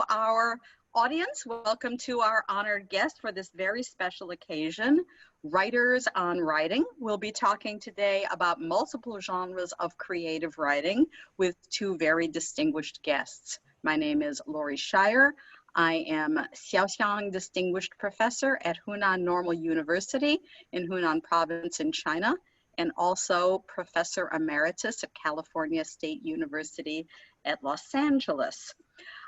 our audience. Welcome to our honored guest for this very special occasion, Writers on Writing. We'll be talking today about multiple genres of creative writing with two very distinguished guests. My name is Lauri Scheyer. I am Xiaoxiang Distinguished Professor at Hunan Normal University in Hunan Province in China, and also Professor Emeritus at California State University at Los Angeles.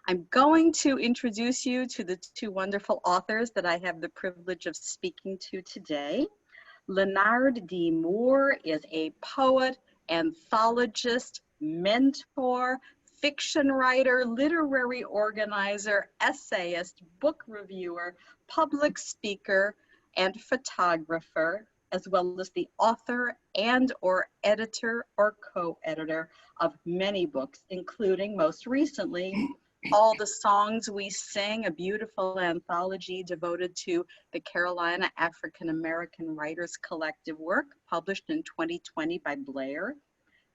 I'm going to introduce you to the two wonderful authors that I have the privilege of speaking to today. Lenard D. is a poet, anthologist, mentor, fiction writer, literary organizer, essayist, book reviewer, public speaker, and photographer, as well as the author and or editor or co-editor of many books, including most recently, All the Songs We Sing, a beautiful anthology devoted to the Carolina African American Writers Collective work, published in 2020 by Blair.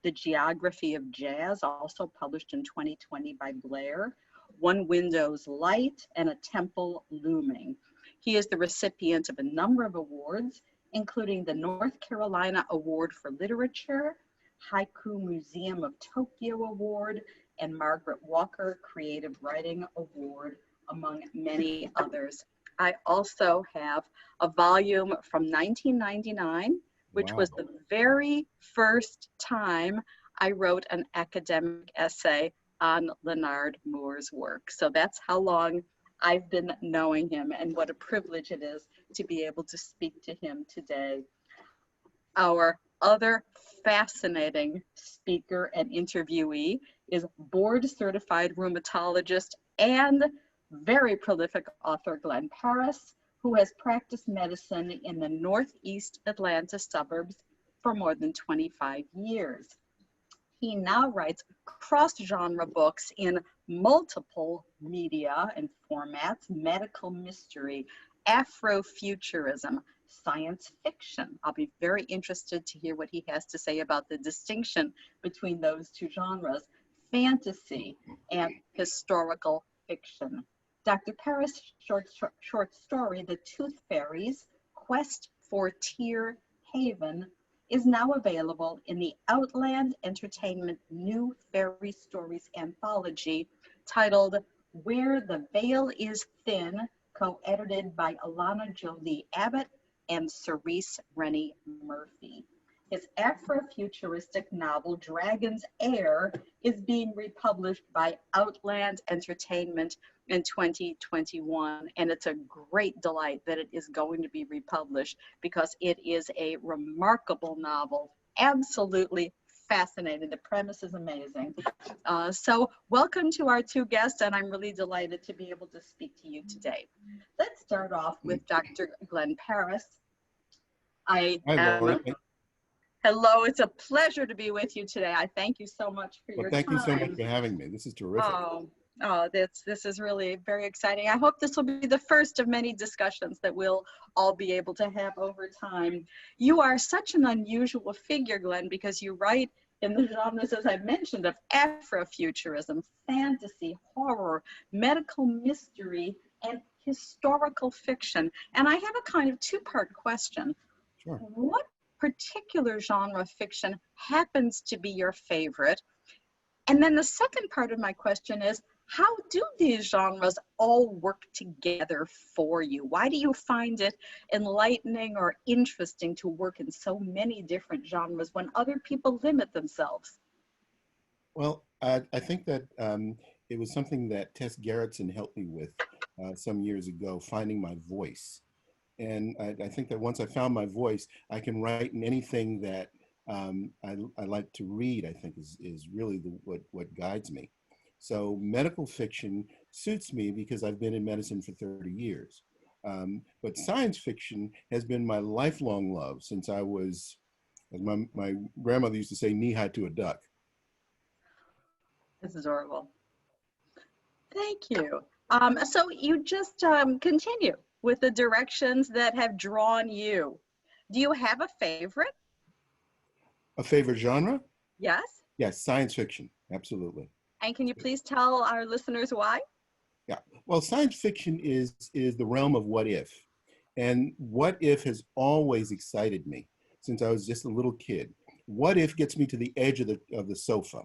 The Geography of Jazz, also published in 2020 by Blair. One Window's Light, and A Temple Looming. He is the recipient of a number of awards, including the North Carolina Award for Literature, Haiku Museum of Tokyo Award, and Margaret Walker Creative Writing Award, among many others. I also have a volume from 1999, which was the very first time I wrote an academic essay on Lenard Moore's work. So that's how long I've been knowing him, and what a privilege it is to be able to speak to him today. Our other fascinating speaker and interviewee is board-certified rheumatologist and very prolific author Glenn Parris, who has practiced medicine in the Northeast Atlanta suburbs for more than 25 years. He now writes cross-genre books in multiple media and formats: medical mystery, Afrofuturism, science fiction. I'll be very interested to hear what he has to say about the distinction between those two genres, fantasy and historical fiction. Dr. Parris' short story, The Tooth Fairies, Quest for Tear Haven, is now available in the Outland Entertainment New Fairy Stories anthology titled Where the Veil is Thin, co-edited by Alana Jolie Abbott and Cerise Rennie Murphy. His Afrofuturistic novel, Dragon's Heir, is being republished by Outland Entertainment in 2021, and it's a great delight that it is going to be republished because it is a remarkable novel, absolutely fascinating. The premise is amazing. So welcome to our two guests, and I'm really delighted to be able to speak to you today. Let's start off with Dr. Glenn Parris. Hi, Lauri. Hello, it's a pleasure to be with you today. I thank you so much for your time. Thank you so much for having me. This is terrific. This is really very exciting. I hope this will be the first of many discussions that we'll all be able to have over time. You are such an unusual figure, Glenn, because you write in the genres, as I mentioned, of Afrofuturism, fantasy, horror, medical mystery, and historical fiction. And I have a kind of two-part question. Sure. What particular genre of fiction happens to be your favorite? And then the second part of my question is, how do these genres all work together for you? Why do you find it enlightening or interesting to work in so many different genres when other people limit themselves? Well, I think that it was something that Tess Gerritsen helped me with some years ago, finding my voice. And I think that once I found my voice, I can write in anything that I like to read, I think is really what guides me. So medical fiction suits me because I've been in medicine for 30 years. But science fiction has been my lifelong love since I was, as my grandmother used to say, knee-high to a duck. This is horrible. Thank you. So you just continue with the directions that have drawn you. Do you have a favorite? A favorite genre? Yes. Yes, science fiction, absolutely. And can you please tell our listeners why? Yeah. Well, science fiction is the realm of what if. And what if has always excited me since I was just a little kid. What if gets me to the edge of the sofa.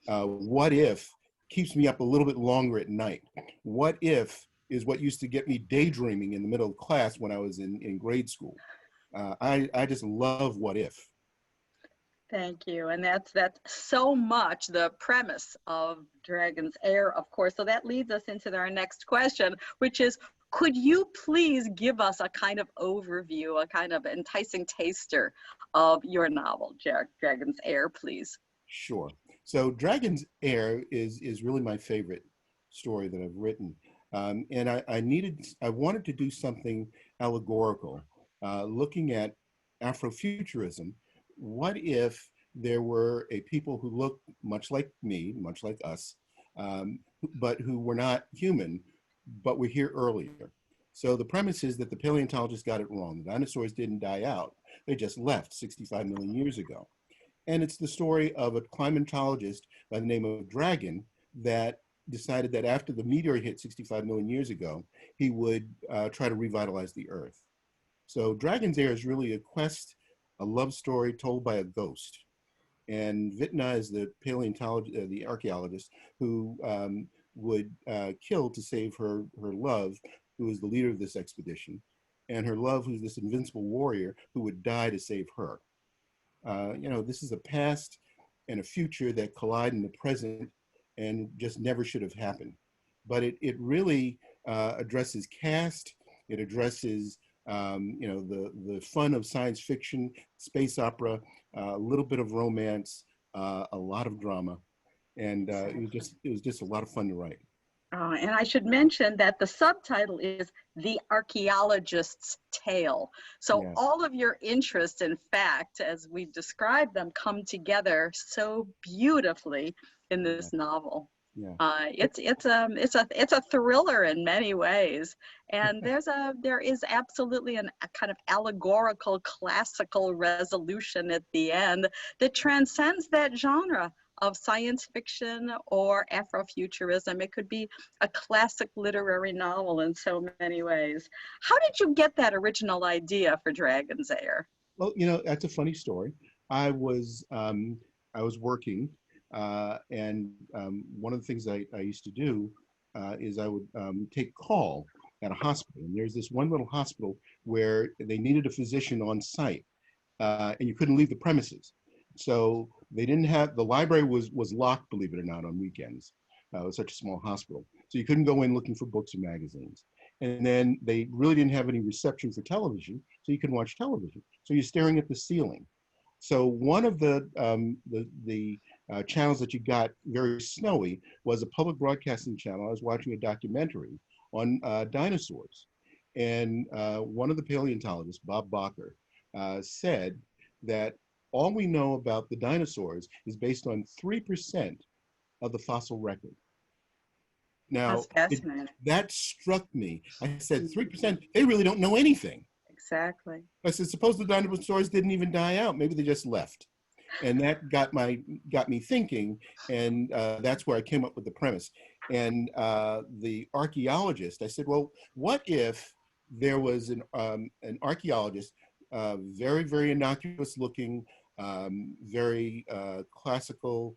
What if keeps me up a little bit longer at night. What if is what used to get me daydreaming in the middle of class when I was in grade school. I just love what if. Thank you. And that's so much the premise of Dragon's Heir, of course. So that leads us into our next question, which is, could you please give us a kind of overview, a kind of enticing taster of your novel, Dragon's Heir, please? Sure. So Dragon's Heir is really my favorite story that I've written. And I wanted to do something allegorical, looking at Afrofuturism. What if there were a people who looked much like me, much like us, but who were not human, but were here earlier? So the premise is that the paleontologists got it wrong. The dinosaurs didn't die out. They just left 65 million years ago. And it's the story of a climatologist by the name of Dragon that decided that after the meteor hit 65 million years ago, he would try to revitalize the Earth. So Dragon's Heir is really a quest, a love story told by a ghost. And Vitna is the paleontologist, the archaeologist who would kill to save her love, who is the leader of this expedition, and her love, who's this invincible warrior who would die to save her. This is a past and a future that collide in the present and just never should have happened. But it really addresses caste. It addresses the fun of science fiction, space opera, a little bit of romance, a lot of drama, and it was just a lot of fun to write. And I should mention that the subtitle is The Archaeologist's Tale. So yes. All of your interests, in fact, as we described them, come together so beautifully in this novel. Yeah. It's a thriller in many ways, and there is absolutely a kind of allegorical classical resolution at the end that transcends that genre of science fiction or Afrofuturism. It could be a classic literary novel in so many ways. How did you get that original idea for Dragon's Heir? Well, that's a funny story. I was working, and one of the things I used to do is I would take call at a hospital. And there's this one little hospital where they needed a physician on site, and you couldn't leave the premises. So they didn't have, the library was locked, believe it or not, on weekends. It was such a small hospital. So you couldn't go in looking for books or magazines. And then they really didn't have any reception for television, so you couldn't watch television. So you're staring at the ceiling. So one of the channels that you got, very snowy, was a public broadcasting channel. I was watching a documentary on dinosaurs. And one of the paleontologists, Bob Bacher, said that all we know about the dinosaurs is based on 3% of the fossil record. Now, that struck me. I said, 3%, they really don't know anything. Exactly. I said, suppose the dinosaurs didn't even die out. Maybe they just left. And that got me thinking, and that's where I came up with the premise. And the archaeologist, I said, well, what if there was an archaeologist, very, very innocuous looking, very classical,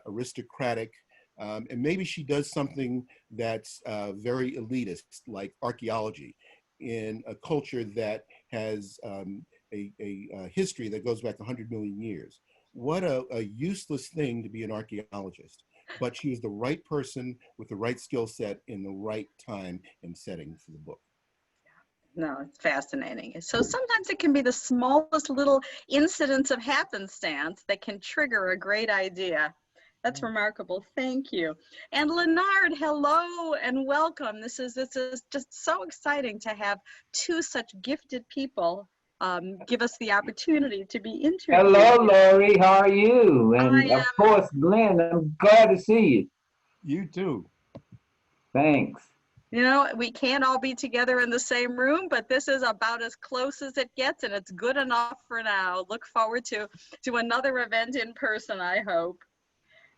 aristocratic, and maybe she does something that's very elitist, like archaeology, in a culture that has a history that goes back 100 million years. What a useless thing to be an archaeologist, but she is the right person with the right skill set in the right time and setting for the book. No, it's fascinating. So sometimes it can be the smallest little incidents of happenstance that can trigger a great idea. That's remarkable. Thank you. And Lenard, hello and welcome. This is just so exciting to have two such gifted people give us the opportunity to be interviewed. Hello, Lauri. How are you? And of course, Glenn, I'm glad to see you. You too. Thanks. We can't all be together in the same room, but this is about as close as it gets, and it's good enough for now. Look forward to another event in person, I hope.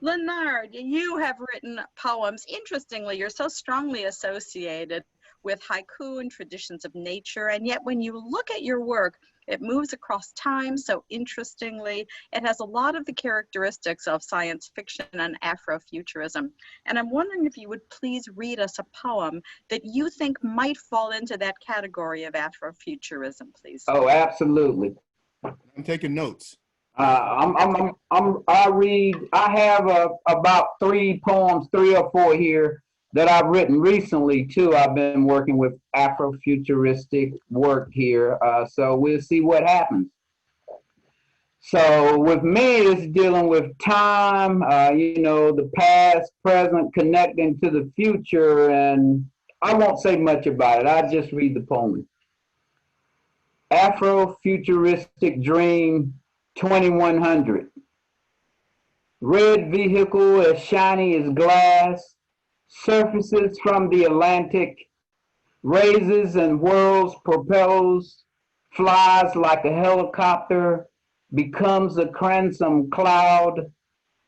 Lenard, you have written poems. Interestingly, you're so strongly associated with haiku and traditions of nature, and yet when you look at your work, it moves across time so interestingly. It has a lot of the characteristics of science fiction and Afrofuturism. And I'm wondering if you would please read us a poem that you think might fall into that category of Afrofuturism, please. Oh, absolutely. I'm taking notes. I have about 3 poems, 3 or 4 here that I've written recently too. I've been working with Afrofuturistic work here, so we'll see what happens. So with me, it's dealing with time, you know, the past, present, connecting to the future, and I won't say much about it. I'll just read the poem. Afrofuturistic Dream 2100. Red vehicle as shiny as glass, surfaces from the Atlantic, raises and whirls, propels, flies like a helicopter, becomes a crimson cloud,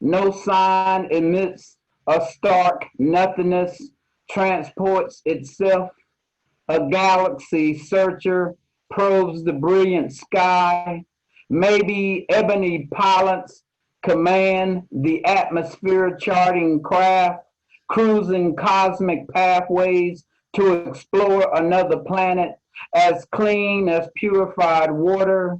no sign emits a stark nothingness, transports itself, a galaxy searcher, probes the brilliant sky, maybe ebony pilots command the atmosphere charting craft, cruising cosmic pathways to explore another planet as clean as purified water.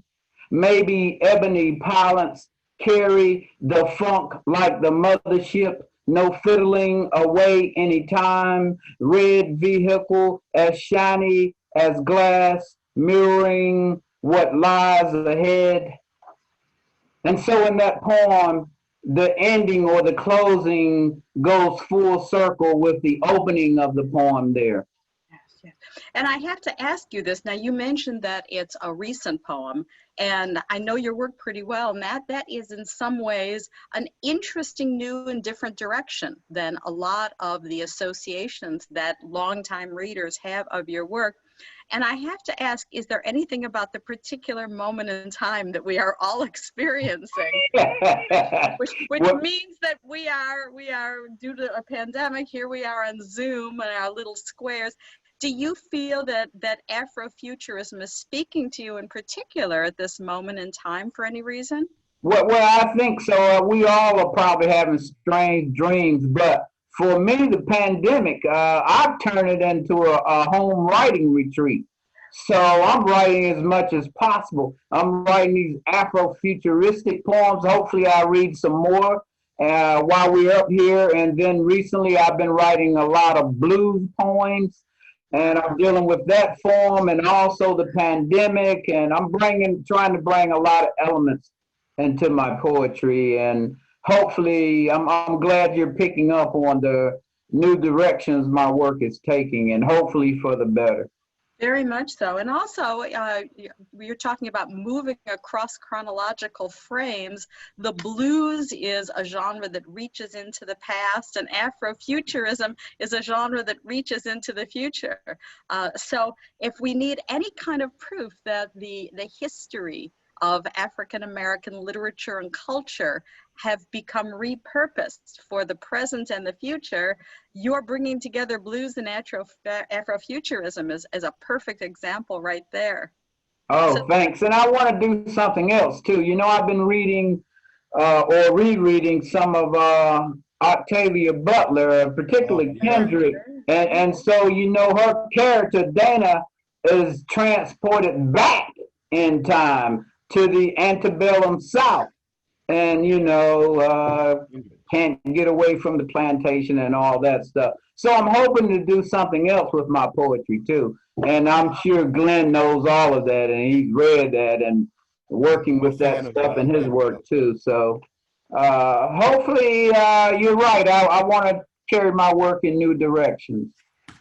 Maybe ebony pilots carry the funk like the mothership, no fiddling away anytime. Red vehicle as shiny as glass, mirroring what lies ahead. And so in that poem, the ending or the closing goes full circle with the opening of the poem there. Yes, yes. And I have to ask you this. Now, you mentioned that it's a recent poem, and I know your work pretty well, and that is in some ways an interesting new and different direction than a lot of the associations that longtime readers have of your work. And I have to ask, is there anything about the particular moment in time that we are all experiencing, which means that we are, due to a pandemic, here we are on Zoom and our little squares. Do you feel that Afrofuturism is speaking to you in particular at this moment in time for any reason? Well, I think so. We all are probably having strange dreams, but for me, the pandemic, I've turned it into a home writing retreat. So I'm writing as much as possible. I'm writing these Afrofuturistic poems. Hopefully I'll read some more while we're up here. And then recently I've been writing a lot of blues poems, and I'm dealing with that form and also the pandemic. And I'm trying to bring a lot of elements into my poetry, and hopefully, I'm glad you're picking up on the new directions my work is taking, and hopefully for the better. Very much so. And also, you're talking about moving across chronological frames. The blues is a genre that reaches into the past, and Afrofuturism is a genre that reaches into the future. So if we need any kind of proof that the history of African-American literature and culture have become repurposed for the present and the future, you're bringing together blues and Afrofuturism as a perfect example right there. Oh, so, thanks. And I want to do something else too. You know, I've been reading or rereading some of Octavia Butler, particularly Kendrick. And so, you know, her character, Dana, is transported back in time to the antebellum South, and you know, can't get away from the plantation and all that stuff. So I'm hoping to do something else with my poetry too, and I'm sure Glenn knows all of that, and he's read that and working with that stuff in his work too. So hopefully you're right. I want to carry my work in new directions.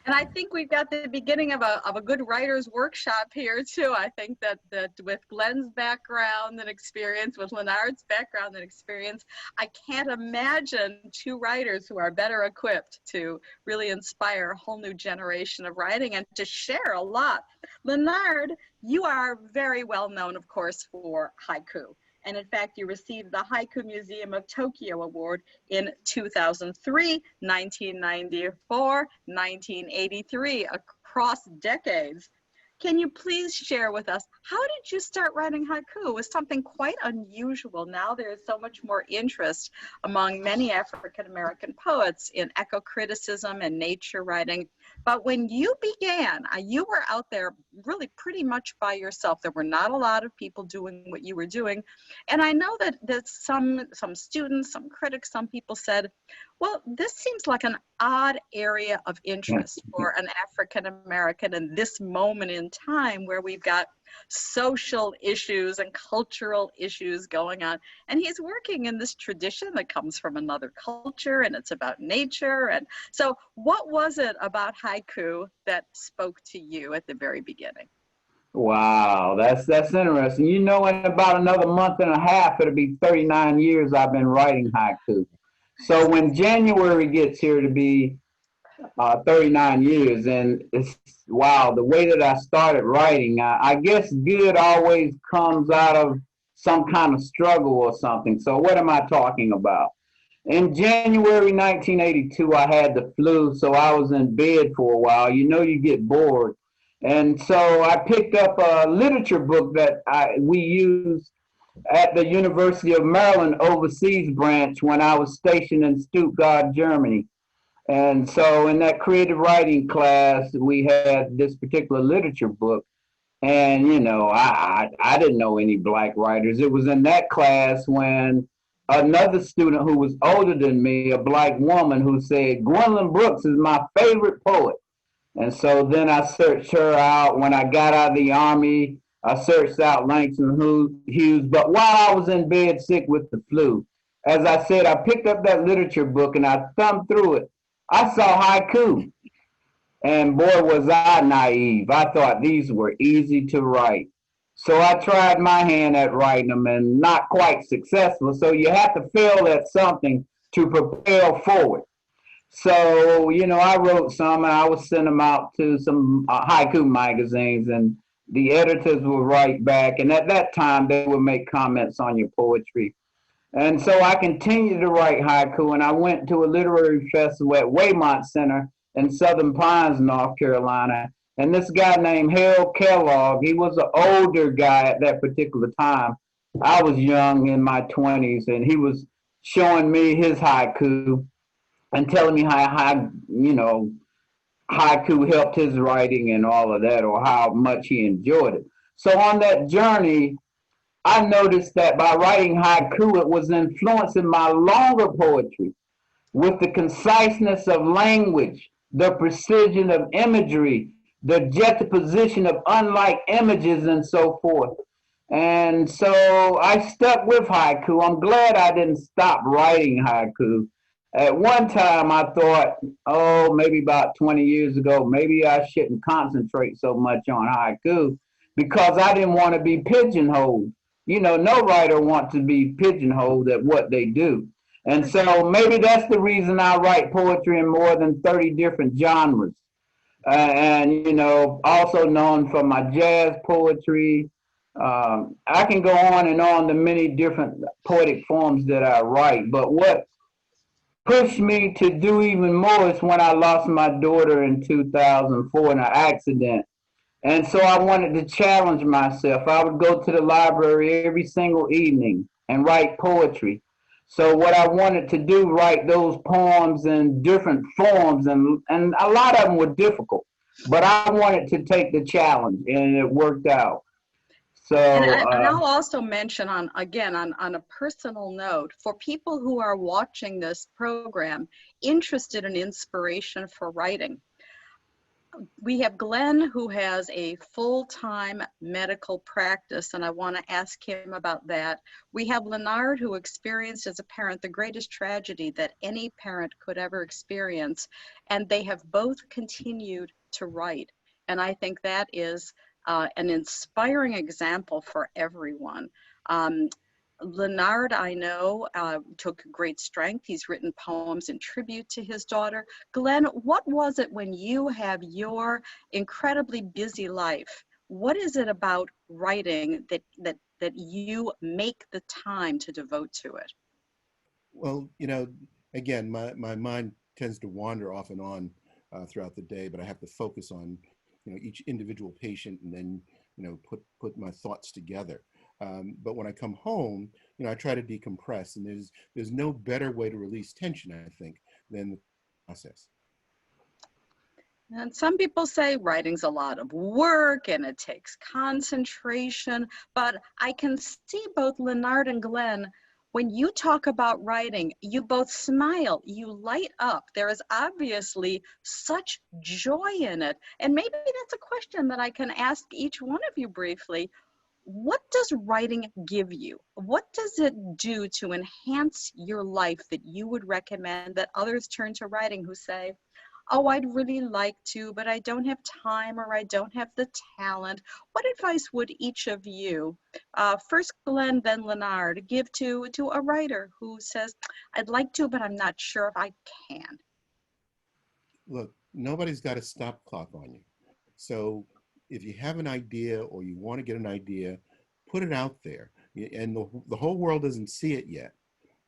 And I think we've got the beginning of a good writer's workshop here too. I think that with Glenn's background and experience, with Lenard's background and experience, I can't imagine 2 writers who are better equipped to really inspire a whole new generation of writing and to share a lot. Lenard, you are very well known, of course, for haiku. And in fact, you received the Haiku Museum of Tokyo Award in 2003, 1994, 1983, across decades. Can you please share with us, how did you start writing haiku? It was something quite unusual. Now there is so much more interest among many African-American poets in eco-criticism and nature writing. But when you began, you were out there really pretty much by yourself. There were not a lot of people doing what you were doing. And I know that some students, some critics, some people said, well, this seems like an odd area of interest for an African-American in this moment in time where we've got social issues and cultural issues going on. And he's working in this tradition that comes from another culture, and it's about nature. And so what was it about haiku that spoke to you at the very beginning? Wow, that's interesting. You know, in about another month and a half, it'll be 39 years I've been writing haiku. So when January gets here to be 39 years, and it's, wow, the way that I started writing, I guess good always comes out of some kind of struggle or something. So what am I talking about? In January 1982, I had the flu, so I was in bed for a while. You know, you get bored. And so I picked up a literature book that we used at the University of Maryland overseas branch when I was stationed in Stuttgart, Germany. And so in that creative writing class, we had this particular literature book. And, you know, I didn't know any black writers. It was in that class when another student who was older than me, a black woman, who said, Gwendolyn Brooks is my favorite poet. And so then I searched her out. When I got out of the Army, I searched out Langston Hughes. But while I was in bed sick with the flu, as I said, I picked up that literature book and I thumbed through it. I saw haiku. And boy, was I naive. I thought these were easy to write. So I tried my hand at writing them and not quite successful. So you have to fail at something to propel forward. So, you know, I wrote some and I would send them out to some haiku magazines, and the editors would write back. And at that time, they would make comments on your poetry. And so I continued to write haiku, and I went to a literary festival at Waymont Center in Southern Pines, North Carolina. And this guy named Harold Kellogg, he was an older guy at that particular time. I was young in my 20s, and he was showing me his haiku and telling me how you know, haiku helped his writing and all of that, or how much he enjoyed it. So on that journey, I noticed that by writing haiku, it was influencing my longer poetry with the conciseness of language, the precision of imagery, the juxtaposition of unlike images, and so forth. And so I stuck with haiku. I'm glad I didn't stop writing haiku. At one time, I thought, oh, maybe about 20 years ago, maybe I shouldn't concentrate so much on haiku because I didn't want to be pigeonholed. You know, no writer wants to be pigeonholed at what they do. And so maybe that's the reason I write poetry in more than 30 different genres. And, you know, also known for my jazz poetry. I can go on and on the many different poetic forms that I write. But what pushed me to do even more is when I lost my daughter in 2004 in an accident. And so I wanted to challenge myself. I would go to the library every single evening and write poetry. So what I wanted to do, write those poems in different forms, and a lot of them were difficult, but I wanted to take the challenge, and it worked out. So, and I'll also mention on a personal note, for people who are watching this program, interested in inspiration for writing, we have Glenn, who has a full-time medical practice, and I want to ask him about that. We have Lenard, who experienced as a parent the greatest tragedy that any parent could ever experience, and they have both continued to write. And I think that is an inspiring example for everyone. Lenard, I know, took great strength. He's written poems in tribute to his daughter. Glenn, what was it when you have your incredibly busy life? What is it about writing that you make the time to devote to it? Well, again, my mind tends to wander off and on throughout the day, but I have to focus on, each individual patient and then, put my thoughts together. But when I come home, I try to decompress, and there's no better way to release tension, I think, than the process. And some people say writing's a lot of work and it takes concentration, but I can see both Lenard and Glenn, when you talk about writing, you both smile, you light up. There is obviously such joy in it. And maybe that's a question that I can ask each one of you briefly. What does writing give you? What does it do to enhance your life that you would recommend that others turn to writing who say, oh, I'd really like to, but I don't have time or I don't have the talent? What advice would each of you, first Glenn, then Lenard, give to a writer who says, I'd like to, but I'm not sure if I can? Look, nobody's got a stop clock on you. So if you have an idea or you want to get an idea, put it out there. And the whole world doesn't see it yet.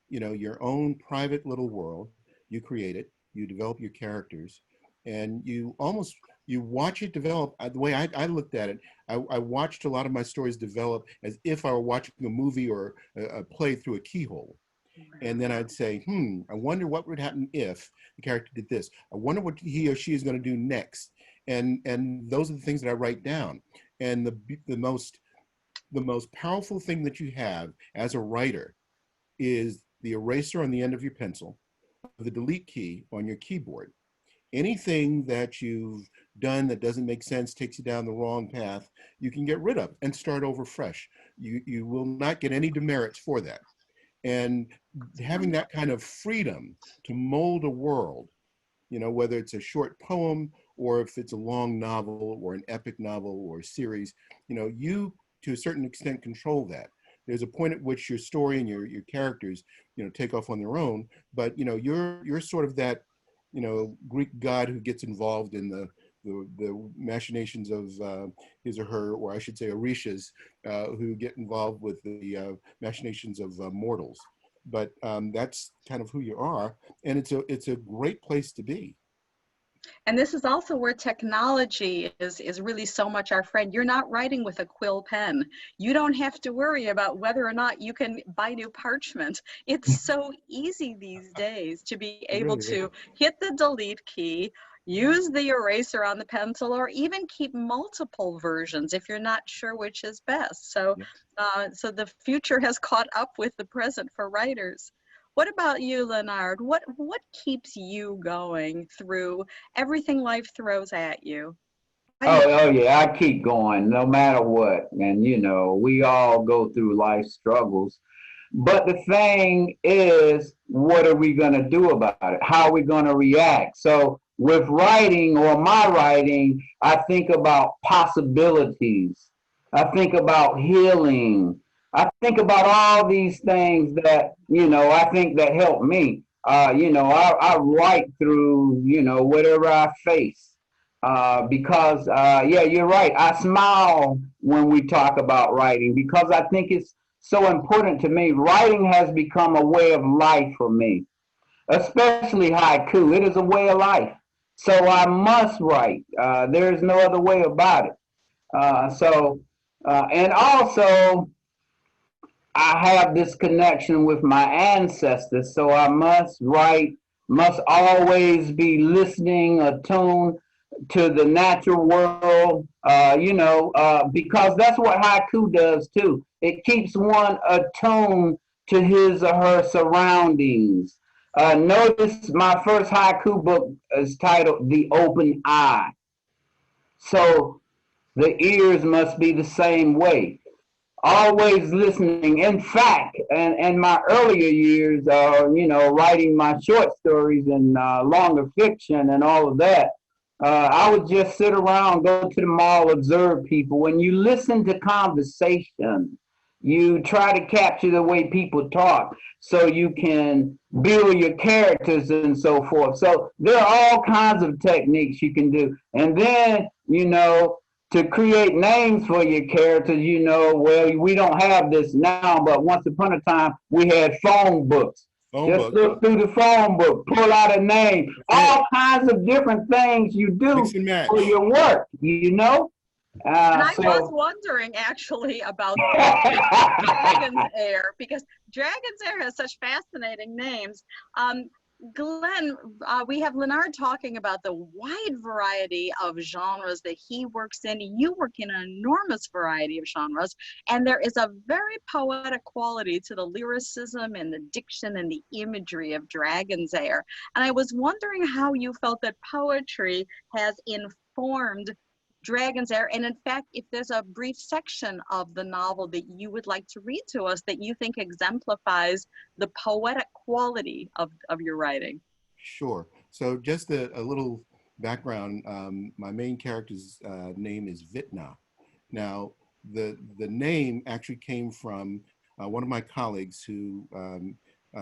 Your own private little world, you create it. You develop your characters, and you watch it develop. The way I looked at it, I watched a lot of my stories develop as if I were watching a movie or a play through a keyhole. And then I'd say, I wonder what would happen if the character did this. I wonder what he or she is going to do next. And those are the things that I write down. And the most powerful thing that you have as a writer is the eraser on the end of your pencil, the delete key on your keyboard. Anything that you've done that doesn't make sense, takes you down the wrong path, you can get rid of and start over fresh. You will not get any demerits for that. And having that kind of freedom to mold a world, whether it's a short poem or if it's a long novel or an epic novel or a series, you to a certain extent control that. There's a point at which your story and your characters, take off on their own, but you're sort of that, Greek god who gets involved in the machinations of his or her, or I should say Orishas, who get involved with the machinations of mortals. But that's kind of who you are, and it's a great place to be. And this is also where technology is really so much our friend. You're not writing with a quill pen. You don't have to worry about whether or not you can buy new parchment. It's so easy these days to be able to hit the delete key, use the eraser on the pencil, or even keep multiple versions if you're not sure which is best. So, so the future has caught up with the present for writers. What about you, Lenard? What keeps you going through everything life throws at you? Oh yeah, I keep going no matter what. And we all go through life struggles. But the thing is, what are we going to do about it? How are we going to react? So with writing or my writing, I think about possibilities. I think about healing. I think about all these things that, I think that help me. I write through, whatever I face. Because, yeah, you're right. I smile when we talk about writing because I think it's so important to me. Writing has become a way of life for me, especially haiku. It is a way of life. So I must write. There's no other way about it. And also, I have this connection with my ancestors, so I must write, must always be listening, attuned to the natural world, because that's what haiku does too. It keeps one attuned to his or her surroundings. Notice my first haiku book is titled The Open Eye. So the ears must be the same way. Always listening. In fact, and my earlier years, writing my short stories and longer fiction and all of that, I would just sit around, go to the mall, observe people. When you listen to conversation, you try to capture the way people talk so you can build your characters and so forth. So there are all kinds of techniques you can do. And then, to create names for your characters, you know, well, we don't have this now, but once upon a time, we had phone books. Phone Just book. look through the phone book, pull out a name, all kinds of different things you do Mix and match. for your work, you know? And I was wondering actually about Dragon's Air, because Dragon's Air has such fascinating names. Glenn, we have Lenard talking about the wide variety of genres that he works in. You work in an enormous variety of genres, and there is a very poetic quality to the lyricism and the diction and the imagery of Dragon's Air. And I was wondering how you felt that poetry has informed Dragon's Air, and in fact, if there's a brief section of the novel that you would like to read to us that you think exemplifies the poetic quality of your writing. Sure. So just a little background. My main character's name is Vitna. Now, the name actually came from one of my colleagues who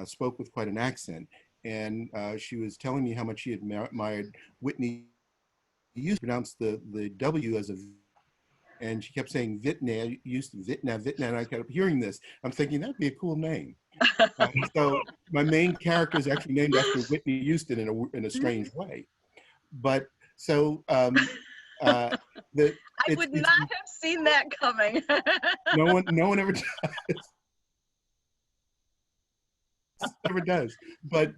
spoke with quite an accent, and she was telling me how much she admired Whitney. He used to pronounce the W as a V, and she kept saying Vitna, used to Vitna, and I kept hearing this. I'm thinking that'd be a cool name. So my main character is actually named after Whitney Houston in a strange way. But so I would not have seen that coming. no one ever does. Never does. But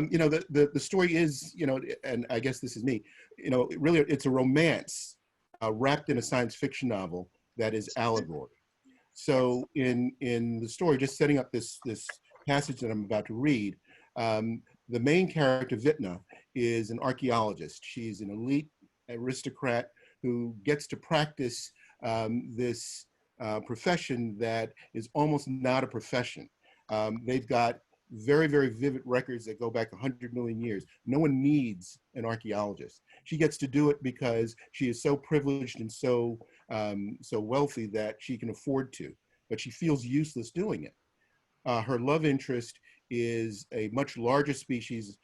you know, the story is, you know, and I guess this is me, you know, really it's a romance wrapped in a science fiction novel that is allegory. So in the story, just setting up this passage that I'm about to read, the main character, Vitna, is an archaeologist. She's an elite aristocrat who gets to practice this profession that is almost not a profession. They've got very, very vivid records that go back 100 million years. No one needs an archaeologist. She gets to do it because she is so privileged and so wealthy that she can afford to, but she feels useless doing it. Her love interest is a much larger species.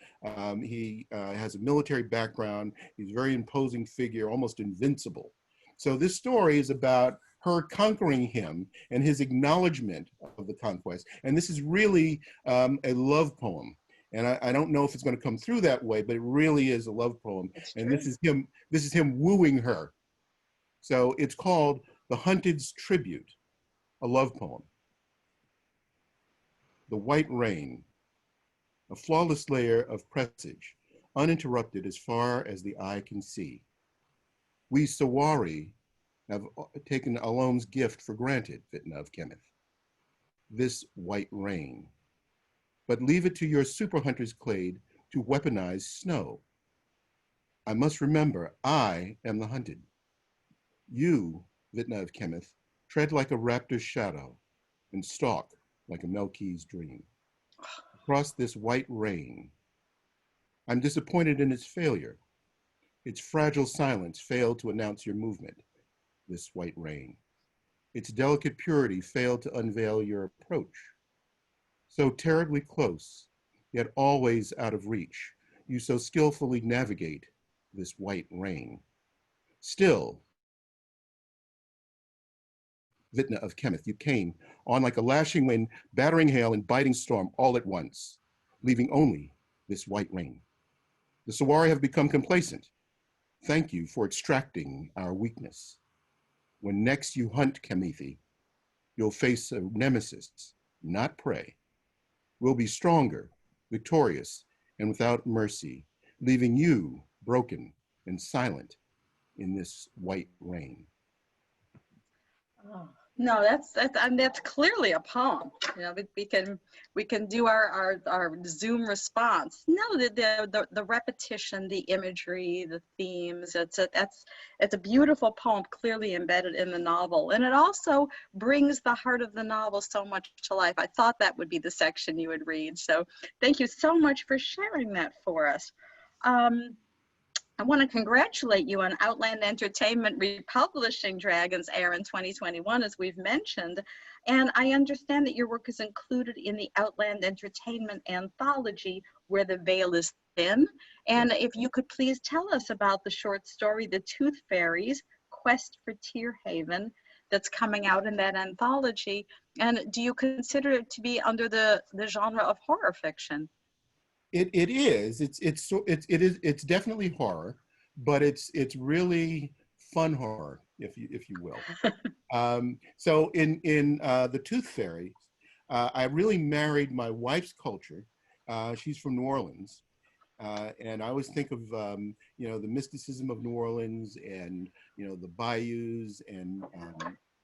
He has a military background. He's a very imposing figure, almost invincible. So this story is about her conquering him and his acknowledgement of the conquest. And this is really a love poem. And I don't know if it's going to come through that way, but it really is a love poem. And this is him wooing her. So it's called The Hunted's Tribute, a love poem. The white rain, a flawless layer of presage, uninterrupted as far as the eye can see. We Sawari have taken Alom's gift for granted, Vitna of Kemeth, this white rain. But leave it to your super hunter's clade to weaponize snow. I must remember, I am the hunted. You, Vitna of Kemeth, tread like a raptor's shadow and stalk like a Melky's dream. Across this white rain, I'm disappointed in its failure. Its fragile silence failed to announce your movement, this white rain. Its delicate purity failed to unveil your approach. So terribly close, yet always out of reach, you so skillfully navigate this white rain. Still, Vitna of Kemeth, you came on like a lashing wind, battering hail and biting storm all at once, leaving only this white rain. The Sawari have become complacent. Thank you for extracting our weakness. When next you hunt Kemethi, you'll face a nemesis, not prey. We'll be stronger, victorious, and without mercy, leaving you broken and silent in this white rain. Oh. No, that's clearly a poem. You know, we can do our Zoom response. No, the repetition, the imagery, the themes. It's a beautiful poem, clearly embedded in the novel, and it also brings the heart of the novel so much to life. I thought that would be the section you would read. So thank you so much for sharing that for us. I want to congratulate you on Outland Entertainment republishing Dragon's Air in 2021, as we've mentioned. And I understand that your work is included in the Outland Entertainment anthology, Where the Veil is Thin. And if you could please tell us about the short story, The Tooth Fairies, Quest for Tear Haven that's coming out in that anthology. And do you consider it to be under the genre of horror fiction? It is. It's definitely horror, but it's really fun horror, if you will. So in the Tooth Fairy, I really married my wife's culture. She's from New Orleans, and I always think of you know, the mysticism of New Orleans, and you know, the bayous, and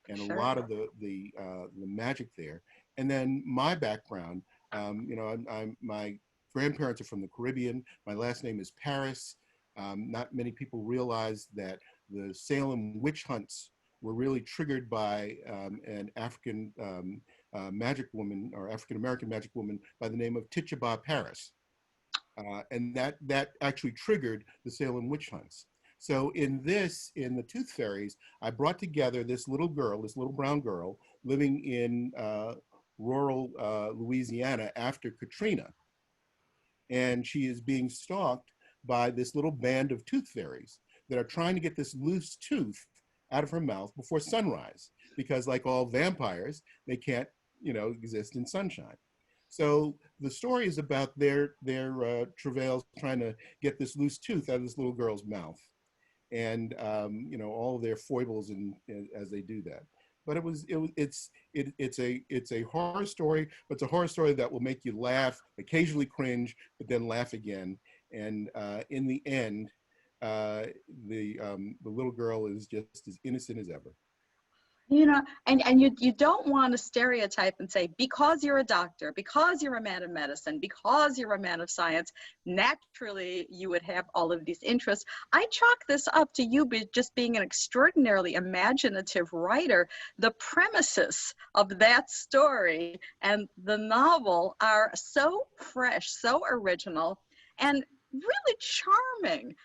a lot of the magic there. And then my background, you know, my grandparents are from the Caribbean. My last name is Parris. Not many people realize that the Salem witch hunts were really triggered by an African magic woman, or African-American magic woman, by the name of Tituba Parris. And that actually triggered the Salem witch hunts. So in the Tooth Fairies, I brought together this little girl, this little brown girl, living in rural Louisiana after Katrina. And she is being stalked by this little band of tooth fairies that are trying to get this loose tooth out of her mouth before sunrise, because like all vampires, they can't, you know, exist in sunshine. So the story is about their travails trying to get this loose tooth out of this little girl's mouth, and you know, all of their foibles as they do that. But it's a horror story, but it's a horror story that will make you laugh, occasionally cringe, but then laugh again. And in the end, the little girl is just as innocent as ever. You know, and you don't want to stereotype and say, because you're a doctor, because you're a man of medicine, because you're a man of science, naturally you would have all of these interests. I chalk this up to you just being an extraordinarily imaginative writer. The premises of that story and the novel are so fresh, so original, and really charming.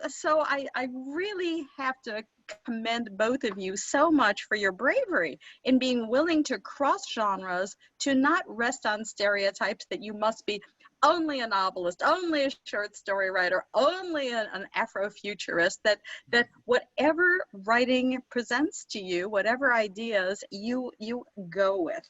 So I really have to commend both of you so much for your bravery in being willing to cross genres, to not rest on stereotypes that you must be only a novelist, only a short story writer, only an Afrofuturist, that whatever writing presents to you, whatever ideas you go with.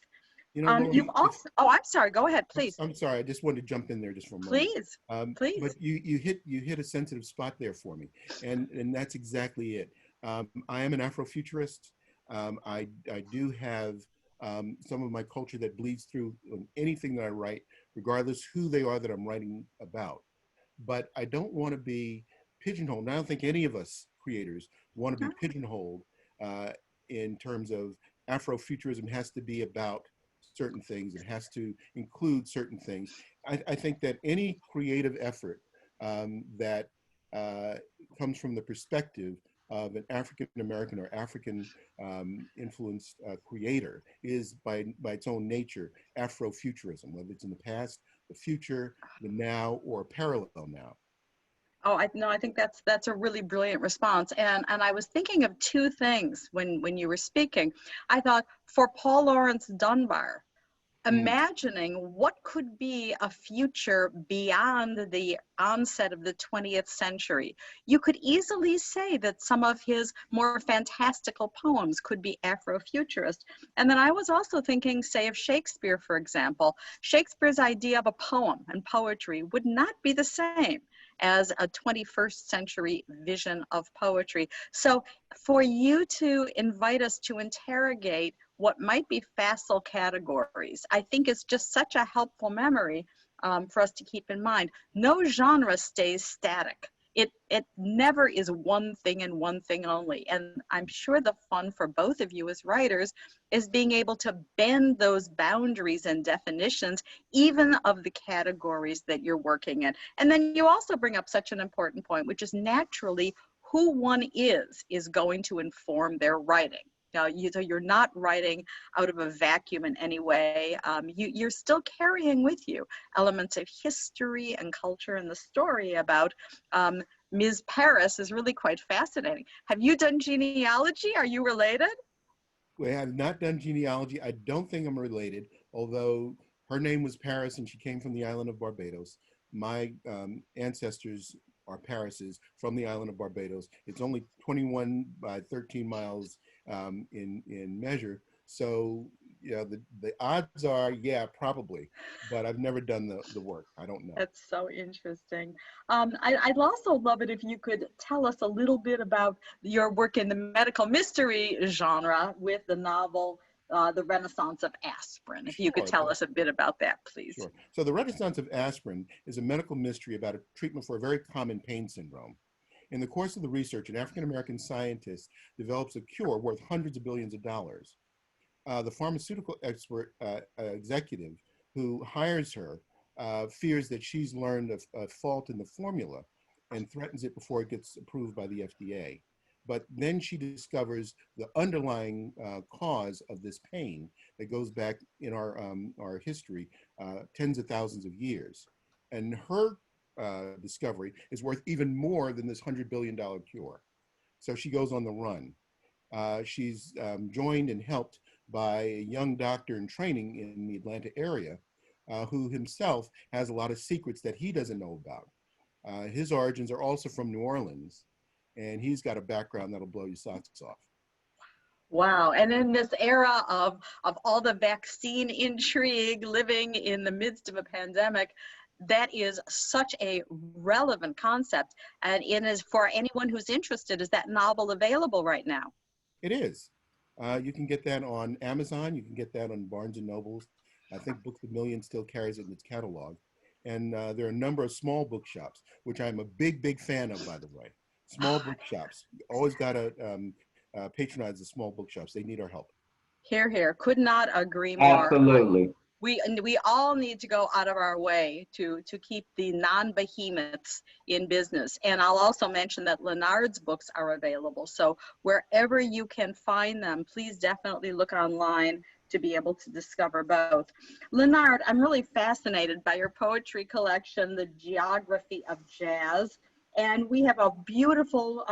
You know, Lauri, You've also, oh, I'm sorry, go ahead, please. I'm sorry, I just wanted to jump in there just for a moment. Please, please. But you hit a sensitive spot there for me, and that's exactly it. I am an Afrofuturist. I do have some of my culture that bleeds through in anything that I write, regardless who they are that I'm writing about. But I don't want to be pigeonholed. And I don't think any of us creators want to be pigeonholed in terms of Afrofuturism has to be about certain things. It has to include certain things. I think that any creative effort that comes from the perspective of an African-American or African influenced creator is by its own nature Afrofuturism, whether it's in the past, the future, the now, or parallel now. Oh, I think that's a really brilliant response. And I was thinking of two things when you were speaking. I thought, for Paul Laurence Dunbar, imagining what could be a future beyond the onset of the 20th century, you could easily say that some of his more fantastical poems could be Afrofuturist. And then I was also thinking, say, of Shakespeare, for example. Shakespeare's idea of a poem and poetry would not be the same as a 21st century vision of poetry. So for you to invite us to interrogate what might be facile categories, I think is just such a helpful memory for us to keep in mind. No genre stays static. It never is one thing and one thing only. And I'm sure the fun for both of you as writers is being able to bend those boundaries and definitions, even of the categories that you're working in. And then you also bring up such an important point, which is naturally who one is going to inform their writing. Now, you're not writing out of a vacuum in any way. You're still carrying with you elements of history and culture, and the story about Ms. Parris is really quite fascinating. Have you done genealogy? Are you related? I have not done genealogy. I don't think I'm related, although her name was Parris and she came from the island of Barbados. My ancestors are Parrises from the island of Barbados. It's only 21 by 13 miles in measure. So, yeah, the odds are, yeah, probably, but I've never done the work. I don't know. That's so interesting. I'd also love it if you could tell us a little bit about your work in the medical mystery genre with the novel, The Renaissance of Aspirin. If you could tell us a bit about that, please. Sure. So The Renaissance of Aspirin is a medical mystery about a treatment for a very common pain syndrome. In the course of the research, an African-American scientist develops a cure worth hundreds of billions of dollars. The pharmaceutical expert executive who hires her fears that she's learned a fault in the formula and threatens it before it gets approved by the FDA. But then she discovers the underlying cause of this pain that goes back in our history tens of thousands of years. And her discovery is worth even more than this $100 billion cure. So she goes on the run. She's joined and helped by a young doctor in training in the Atlanta area who himself has a lot of secrets that he doesn't know about. His origins are also from New Orleans, and he's got a background that'll blow your socks off. Wow, and in this era of all the vaccine intrigue, living in the midst of a pandemic, that is such a relevant concept. And it is, for anyone who's interested, is that novel available right now? It is. You can get that on Amazon. You can get that on Barnes and Nobles. I think Books A Million still carries it in its catalog. And there are a number of small bookshops, which I'm a big fan of, by the way. Small bookshops. Always got to patronize the small bookshops. They need our help. Hear, hear. Could not agree more. Absolutely. We all need to go out of our way to keep the non-behemoths in business. And I'll also mention that Lenard's books are available. So wherever you can find them, please definitely look online to be able to discover both. Lenard, I'm really fascinated by your poetry collection, The Geography of Jazz. And we have a beautiful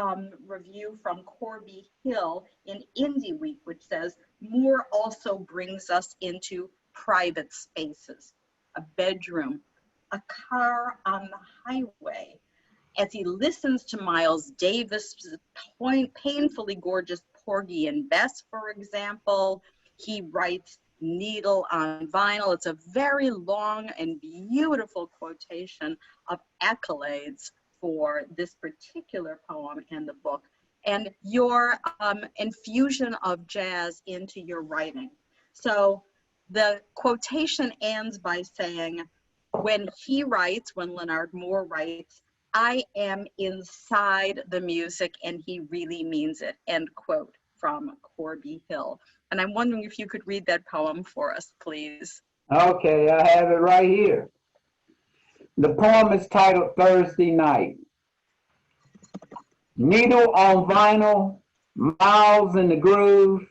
review from Corby Hill in Indie Week, which says, Moore also brings us into private spaces, a bedroom, a car on the highway. As he listens to Miles Davis' painfully gorgeous Porgy and Bess, for example, he writes needle on vinyl. It's a very long and beautiful quotation of accolades for this particular poem and the book, and your infusion of jazz into your writing. So the quotation ends by saying, when he writes, when Lenard Moore writes, I am inside the music and he really means it, end quote, from Corby Hill. And I'm wondering if you could read that poem for us, please. Okay, I have it right here. The poem is titled Thursday Night. Needle on vinyl, miles in the groove,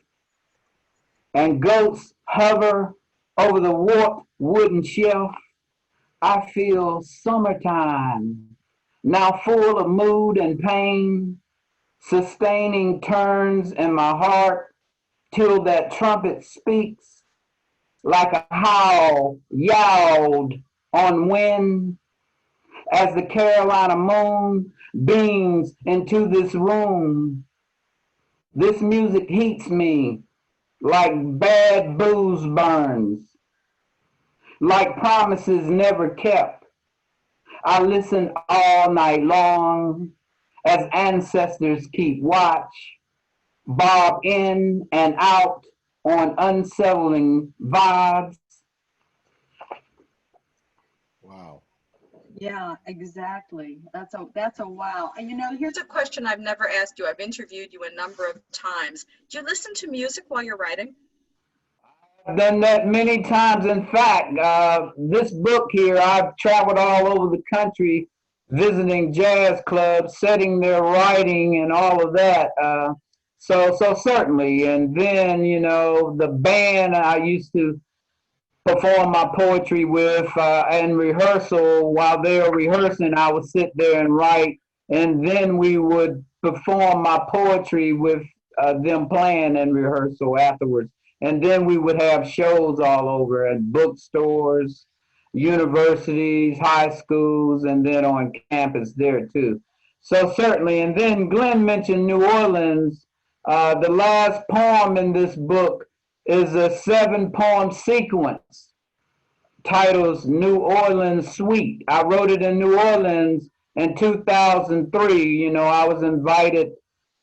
and goats hover over the warped wooden shelf. I feel summertime, now full of mood and pain, sustaining turns in my heart till that trumpet speaks like a howl yowled on wind as the Carolina moon beams into this room. This music heats me like bad booze burns, like promises never kept. I listen all night long as ancestors keep watch, bob in and out on unsettling vibes. Wow. Yeah, exactly. That's a wow. And you know, here's a question I've never asked you. I've interviewed you a number of times. Do you listen to music while you're writing? I've done that many times. In fact, this book here, I've traveled all over the country visiting jazz clubs, setting their writing and all of that. So certainly. And then, you know, the band I used to perform my poetry with and rehearsal, while they were rehearsing, I would sit there and write. And then we would perform my poetry with them playing in rehearsal afterwards. And then we would have shows all over at bookstores, universities, high schools, and then on campus there too. So certainly, and then Glenn mentioned New Orleans. The last poem in this book is a 7-poem sequence titled New Orleans Suite. I wrote it in New Orleans in 2003. You know, I was invited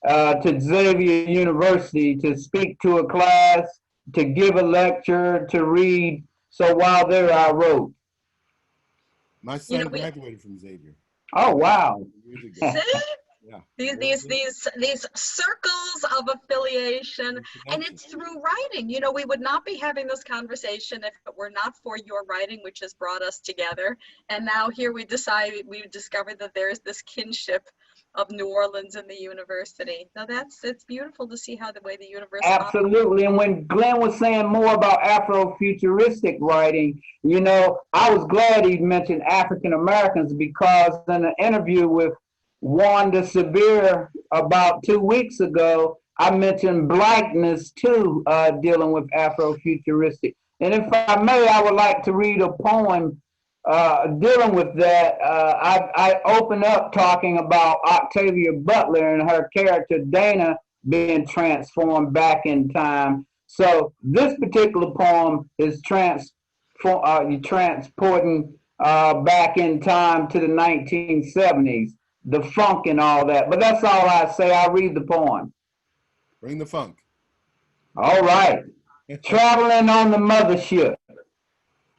to Xavier University to speak to a class, to give a lecture, to read. So while there, I wrote. My son graduated from Xavier. Oh, wow. See? Yeah. These circles of affiliation, and it's through writing. You know, we would not be having this conversation if it were not for your writing, which has brought us together. And now here we've discovered that there's this kinship of New Orleans and the university. Now it's beautiful to see how the way the university. Absolutely. And when Glenn was saying more about Afrofuturistic writing, you know, I was glad he mentioned African Americans, because in an interview with Wanda Sabir about 2 weeks ago, I mentioned blackness too, dealing with Afrofuturistic. And if I may, I would like to read a poem dealing with that. I open up talking about Octavia Butler and her character Dana being transformed back in time. So this particular poem is transporting back in time to the 1970s. The funk and all that. But that's all I say. I'll read the poem. Bring the funk. All right. Traveling on the mothership.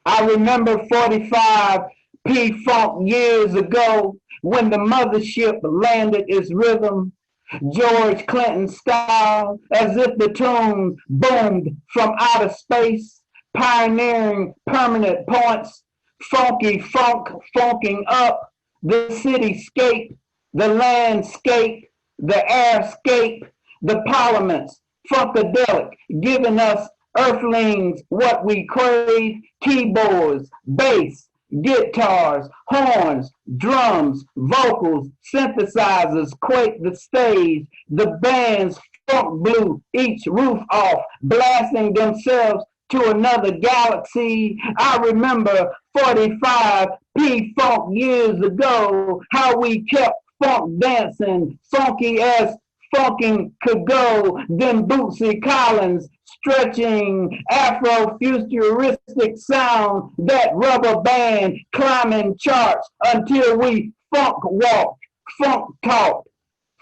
I remember 45 P-Funk years ago when the mothership landed its rhythm, George Clinton style, as if the tune boomed from outer space, pioneering permanent points, funky funk, funking up, the cityscape, the landscape, the airscape, the parliaments, funkadelic, giving us earthlings what we crave, keyboards, bass, guitars, horns, drums, vocals, synthesizers quake the stage, the bands funk blew each roof off, blasting themselves to another galaxy. I remember 45 P-Funk years ago, how we kept funk dancing, funky as funking could go. Then Bootsy Collins stretching Afrofuturistic sound, that rubber band climbing charts until we funk walked, funk talked,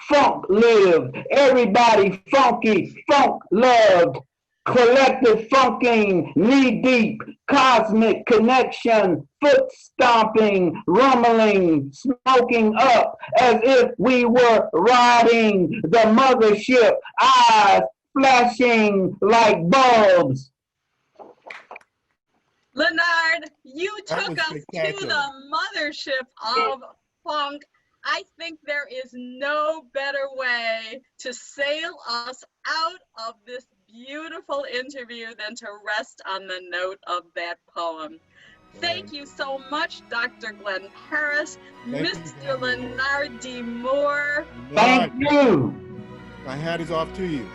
funk lived. Everybody funky, funk loved. Collective funking, knee deep, cosmic connection, foot stomping, rumbling, smoking up as if we were riding the mothership, eyes flashing like bulbs. Lenard, you took us to the mothership of funk. I think there is no better way to sail us out of this beautiful interview than to rest on the note of that poem. Thank you so much, Dr. Glenn Parris, Mr. Lenard D. Moore. Thank you. My hat is off to you.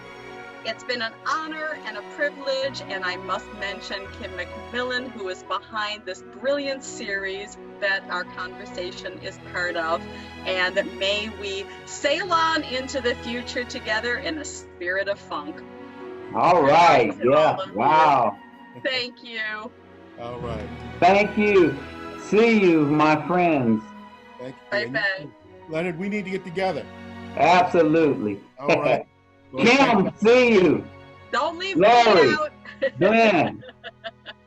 It's been an honor and a privilege, and I must mention Kim McMillon, who is behind this brilliant series that our conversation is part of. And may we sail on into the future together in a spirit of funk. All right. Yeah. Wow. Thank you. All right. Thank you. See you, my friends. Thank you. Bye-bye. Leonard, we need to get together. Absolutely. All right. Kim, see you. Don't leave Lauri, me out. Glenn.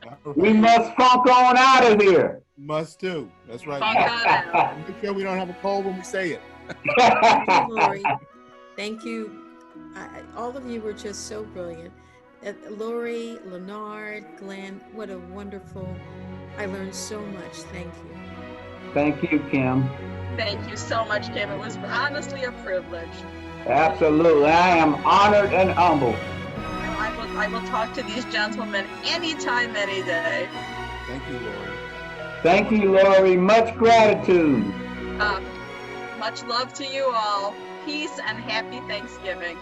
Right. We must funk on out of here. Must do. That's right. Funk on out. Make sure we don't have a cold when we say it. Thank you, Lauri. Thank you. All of you were just so brilliant. Lauri, Lenard, Glenn, what a wonderful, I learned so much. Thank you. Thank you, Kim. Thank you so much, Kim. It was honestly a privilege. Absolutely. I am honored and humbled. I will talk to these gentlemen anytime, any day. Thank you, Lauri. Thank you, Lauri. Much gratitude. Much love to you all. Peace and happy Thanksgiving.